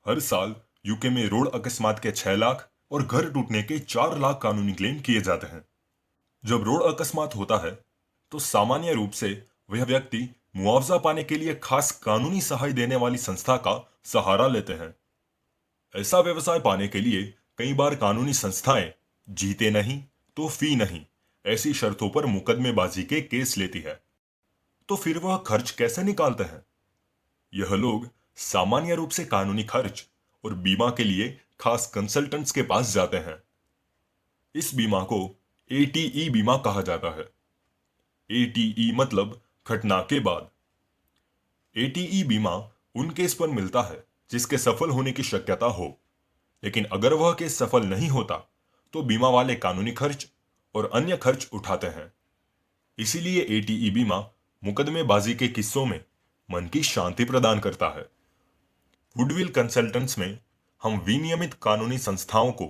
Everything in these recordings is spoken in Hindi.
हर साल यूके में रोड अकस्मात के 6 लाख और घर टूटने के 4 लाख कानूनी क्लेम किए जाते हैं। जब रोड अकस्मात होता है तो सामान्य रूप से वह व्यक्ति मुआवजा पाने के लिए खास कानूनी सहाय देने वाली संस्था का सहारा लेते हैं। ऐसा व्यवसाय पाने के लिए कई बार कानूनी संस्थाएं जीते नहीं तो फी नहीं ऐसी शर्तों पर मुकदमेबाजी के केस लेती है। तो फिर वह खर्च कैसे निकालते हैं? यह लोग सामान्य रूप से कानूनी खर्च और बीमा के लिए खास कंसल्टेंट्स के पास जाते हैं। इस बीमा को एटीई बीमा कहा जाता है। एटीई मतलब घटना के बाद। एटीई बीमा उन केस पर मिलता है जिसके सफल होने की शक्यता हो, लेकिन अगर वह केस सफल नहीं होता तो बीमा वाले कानूनी खर्च और अन्य खर्च उठाते हैं। इसीलिए एटीई बीमा मुकदमेबाजी के किस्सों में मन की शांति प्रदान करता है। वुडविल कंसल्टेंट्स में हम विनियमित कानूनी संस्थाओं को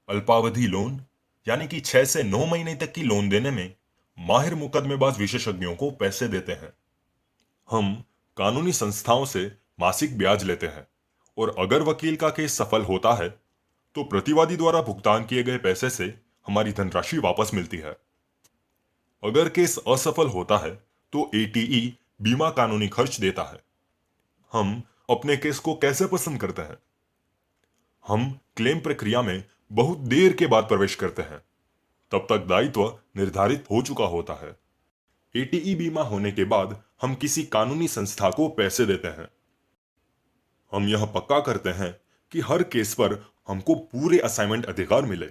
अल्पावधि लोन यानी कि 6 से 9 महीने तक की लोन देने में माहिर मुकदमेबाज विशेषज्ञों को पैसे देते हैं। हम कानूनी संस्थाओं से मासिक ब्याज लेते हैं और अगर वकील का केस सफल होता है तो प्रतिवादी द्वारा भुगतान किए गए पैसे से हमारी धनराशि वापस मिलती है। अगर केस असफल होता है तो एटीई बीमा कानूनी खर्च देता है। हम अपने केस को कैसे पसंद करते हैं? हम क्लेम प्रक्रिया में बहुत देर के बाद प्रवेश करते हैं। तब तक दायित्व निर्धारित हो चुका होता है। एटीई बीमा होने के बाद हम किसी कानूनी संस्था को पैसे देते हैं। हम यह पक्का करते हैं कि हर केस पर हमको पूरे असाइनमेंट अधिकार मिले।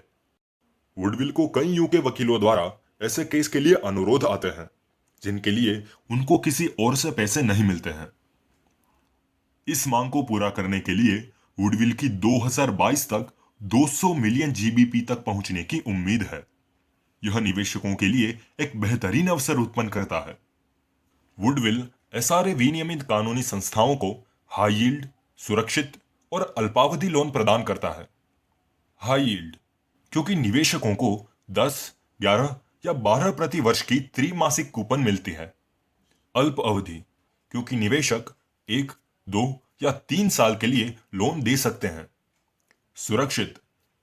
वुडविल को कई यूके वकीलों द्वारा ऐसे केस के लिए अनुरोध आते हैं जिनके लिए उनको किसी और से पैसे नहीं मिलते हैं। इस मांग को पूरा करने के लिए वुडविल की 2022 तक 200 मिलियन जीबीपी तक पहुंचने की उम्मीद है। यह निवेशकों के लिए एक बेहतरीन अवसर उत्पन्न करता है। वुडविल एसआरए विनियमित कानूनी संस्थाओं को हाई यील्ड, सुरक्षित और अल्पावधि लोन प्रदान करता है। हाई यील्ड क्योंकि निवेशकों को 10, 11 या 12 प्रति वर्ष की त्रिमासिक कूपन मिलती है। अल्प अवधि क्योंकि निवेशक 1, 2 या 3 साल के लिए लोन दे सकते हैं। सुरक्षित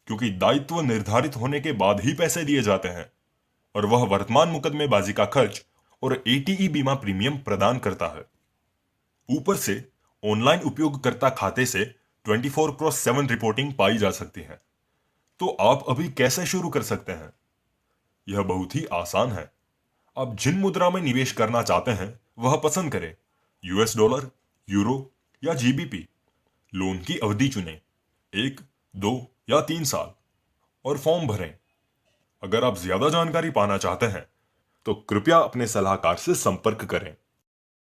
क्योंकि दायित्व निर्धारित होने के बाद ही पैसे दिए जाते हैं और वह वर्तमान मुकदमेबाजी का खर्च और एटीई बीमा प्रीमियम प्रदान करता है। ऊपर से ऑनलाइन उपयोगकर्ता खाते से 24x7 रिपोर्टिंग पाई जा सकती है। तो आप अभी कैसे शुरू कर सकते हैं? यह बहुत ही आसान है। आप जिन मुद्रा में निवेश करना चाहते हैं वह पसंद करें, यूएस डॉलर, यूरो या जीबीपी। लोन की अवधि चुनें, 1, 2 या 3 साल, और फॉर्म भरें। अगर आप ज्यादा जानकारी पाना चाहते हैं तो कृपया अपने सलाहकार से संपर्क करें।